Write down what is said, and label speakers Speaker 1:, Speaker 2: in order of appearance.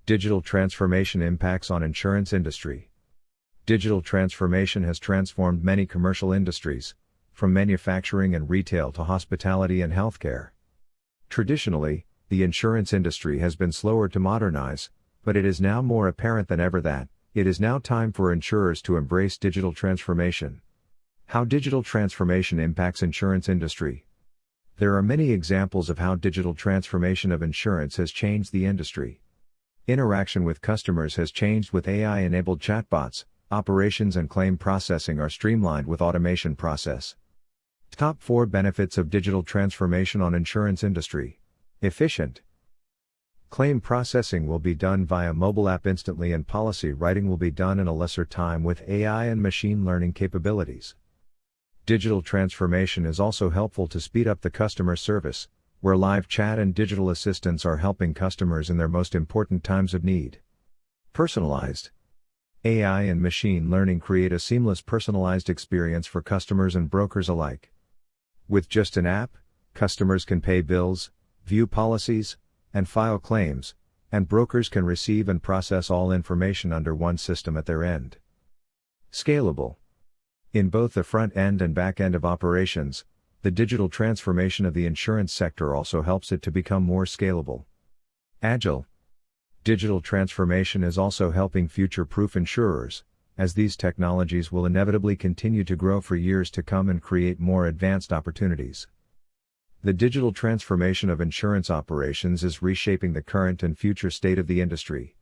Speaker 1: Digital transformation impacts on insurance industry. Digital transformation has transformed many commercial industries, from manufacturing and retail to hospitality and healthcare. Traditionally, the insurance industry has been slower to modernize, but it is now more apparent than ever that it is now time for insurers to embrace digital transformation. How digital transformation impacts insurance industry. There are many examples of how digital transformation of insurance has changed the industry. Interaction with customers has changed with AI-enabled chatbots. Operations and claim processing are streamlined with automation process. Top 4 benefits of digital transformation on insurance industry. Efficient. Claim processing will be done via mobile app instantly and policy writing will be done in a lesser time with AI and machine learning capabilities. Digital transformation is also helpful to speed up the customer service, where live chat and digital assistants are helping customers in their most important times of need. Personalized. AI and machine learning create a seamless personalized experience for customers and brokers alike. With just an app, customers can pay bills, view policies, and file claims, and brokers can receive and process all information under one system at their end. Scalable. In both the front end and back end of operations, the digital transformation of the insurance sector also helps it to become more scalable. Agile. Digital transformation is also helping future-proof insurers, as these technologies will inevitably continue to grow for years to come and create more advanced opportunities. The digital transformation of insurance operations is reshaping the current and future state of the industry.